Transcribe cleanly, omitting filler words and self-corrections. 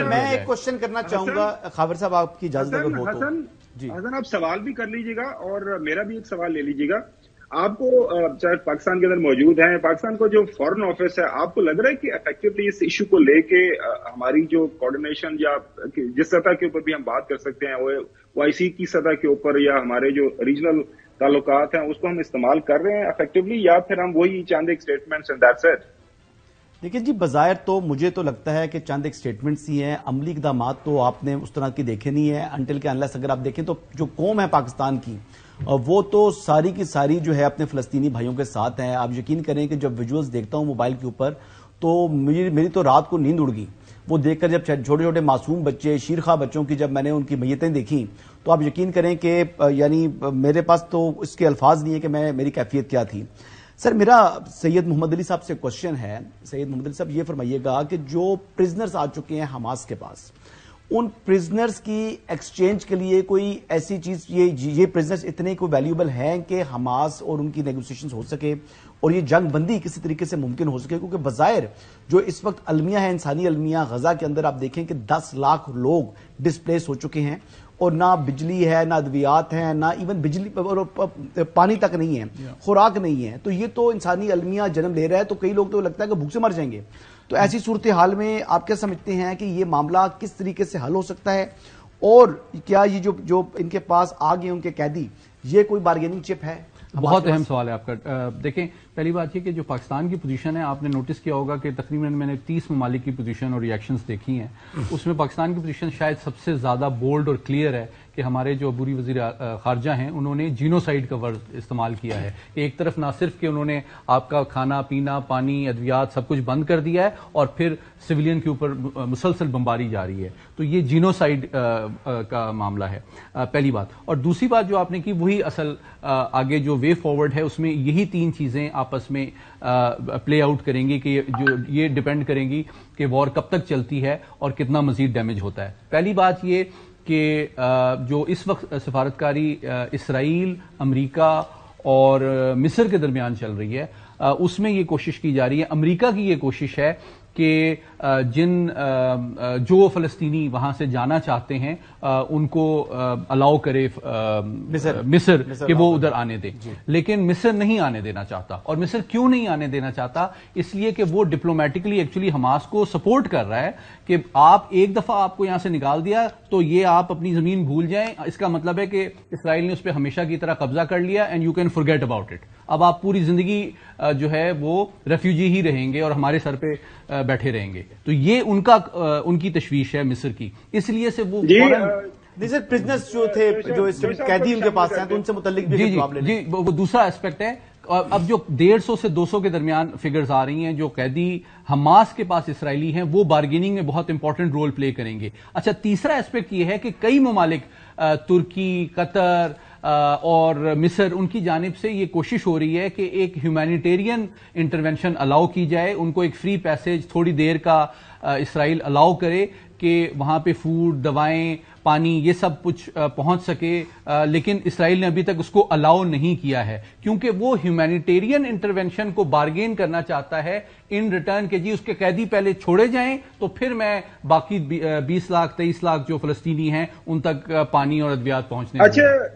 میں ایک क्वेश्चन करना चाहूंगा खावर साहब, आपकी इजाजत अगर हो तो। हसन, आप सवाल भी कर लीजिएगा और मेरा भी एक सवाल ले लीजिएगा। आपको चाहे पाकिस्तान के अंदर मौजूद हैं, पाकिस्तान को जो फॉरेन ऑफिस है, आपको लग रहा है कि इफेक्टिवली इस इशू को लेके हमारी जो कोऑर्डिनेशन या जिस सतह के ऊपर भी हम बात कर सकते हैं, वो OIC की सतह के ऊपर या हमारे जो रीजनल ताल्लुकात हैं उसको हम इस्तेमाल कर रहे हैं इफेक्टिवली, या फिर हम वही चंद एक स्टेटमेंट्स एंड दैट्स इट? देखिए जी, बज़ाहिर तो मुझे तो लगता है कि चंद एक स्टेटमेंट्स ही हैं, अमली इक़दामात तो आपने उस तरह की देखे नहीं है। अनटिल के अनलेस अगर आप देखें तो जो कौम है पाकिस्तान की, वो तो सारी की सारी जो है अपने फ़लस्तीनी भाइयों के साथ है। आप यकीन करें कि जब विजुअल्स देखता हूं मोबाइल के ऊपर तो मेरी तो रात को नींद उड़ गई वो देखकर। जब छोटे छोटे मासूम बच्चे, शीरखा बच्चों की जब मैंने उनकी मैयतें देखी तो आप यकीन करें कि यानी मेरे पास तो इसके अल्फाज नहीं है कि मेरी कैफियत क्या थी। सर, मेरा सैयद मोहम्मद अली साहब से क्वेश्चन है। सैयद मोहम्मद अली साहब, ये फरमाइएगा कि जो प्रिजनर्स आ चुके हैं हमास के पास, उन प्रिजनर्स की एक्सचेंज के लिए कोई ऐसी चीज, ये प्रिजनर्स इतने कोई वैल्यूएबल हैं कि हमास और उनकी नेगोशिएशंस हो सके और ये जंग बंदी किसी तरीके से मुमकिन हो सके? क्योंकि बज़ाहिर जो इस वक्त अलमिया है, इंसानी अलमिया गजा के अंदर, आप देखें कि 10 लाख लोग डिस्प्लेस हो चुके हैं और ना बिजली है, ना अद्वियात है, ना इवन बिजली और पानी तक नहीं है, खुराक नहीं है। तो ये तो इंसानी अलमिया जन्म ले रहा है, तो कई लोग तो लगता है कि भूख से मर जाएंगे। तो ऐसी सूरत हाल में आप क्या समझते हैं कि ये मामला किस तरीके से हल हो सकता है, और क्या ये जो इनके पास आ गए उनके कैदी, ये कोई बार्गेनिंग चिप है? बहुत अहम सवाल है आपका। देखें, पहली बात ये कि जो पाकिस्तान की पोजीशन है, आपने नोटिस किया होगा कि तकरीबन मैंने 30 ममालिक की पोजीशन और रिएक्शंस देखी हैं, उसमें पाकिस्तान की पोजीशन शायद सबसे ज्यादा बोल्ड और क्लियर है कि हमारे जो अबूरी वजीर खारजा हैं उन्होंने जीनोसाइड का वर्ड इस्तेमाल किया है। एक तरफ ना सिर्फ कि उन्होंने आपका खाना पीना, पानी, अद्वियात सब कुछ बंद कर दिया है और फिर सिविलियन के ऊपर मुसलसल बमबारी जारी है, तो ये जीनोसाइड का मामला है, पहली बात। और दूसरी बात जो आपने की, वही असल आगे जो वे फॉरवर्ड है उसमें यही 3 चीजें आपस में प्ले आउट करेंगी कि ये डिपेंड करेंगी कि वॉर कब तक चलती है और कितना मजीद डैमेज होता है। पहली बात ये कि जो इस वक्त सफारतकारी इसराइल, अमेरिका और मिस्र के दरमियान चल रही है, उसमें ये कोशिश की जा रही है, अमेरिका की ये कोशिश है कि जो फलस्तीनी वहां से जाना चाहते हैं उनको अलाउ करे मिस्र कि वो उधर आने दे, लेकिन मिस्र नहीं आने देना चाहता। और मिस्र क्यों नहीं आने देना चाहता? इसलिए कि वो डिप्लोमेटिकली एक्चुअली हमास को सपोर्ट कर रहा है कि आप एक दफा आपको यहां से निकाल दिया तो ये आप अपनी जमीन भूल जाएं, इसका मतलब है कि इसराइल ने उस पर हमेशा की तरह कब्जा कर लिया and you can forget about it. अब आप पूरी जिंदगी जो है वो रेफ्यूजी ही रहेंगे और हमारे सर पे बैठे रहेंगे। तो ये उनकी तशवीश है मिस्र की, इसलिए से वो प्रिजनर्स जो थे, जो कैदी उनके पास हैं, तो उनसे मुतल्लिक भी जवाब ले लें। वो दूसरा एस्पेक्ट है। और अब जो 150 से 200 के दरमियान फिगर्स आ रही हैं, जो कैदी हमास के पास इसराइली हैं, वो बार्गेनिंग में बहुत इंपॉर्टेंट रोल प्ले करेंगे। अच्छा, तीसरा एस्पेक्ट ये है कि कई ममालिक, तुर्की, कतर और मिस्र, उनकी जानिब से ये कोशिश हो रही है कि एक ह्यूमैनिटेरियन इंटरवेंशन अलाउ की जाए, उनको एक फ्री पैसेज थोड़ी देर का इसराइल अलाउ करे कि वहां पे फूड, दवाएं, पानी, ये सब कुछ पहुंच सके, लेकिन इसराइल ने अभी तक उसको अलाउ नहीं किया है क्योंकि वो ह्यूमैनिटेरियन इंटरवेंशन को बार्गेन करना चाहता है इन रिटर्न के जी उसके कैदी पहले छोड़े जाएं तो फिर मैं बाकी 20 लाख 23 लाख जो फलस्तीनी हैं उन तक पानी और अद्वियात पहुंचने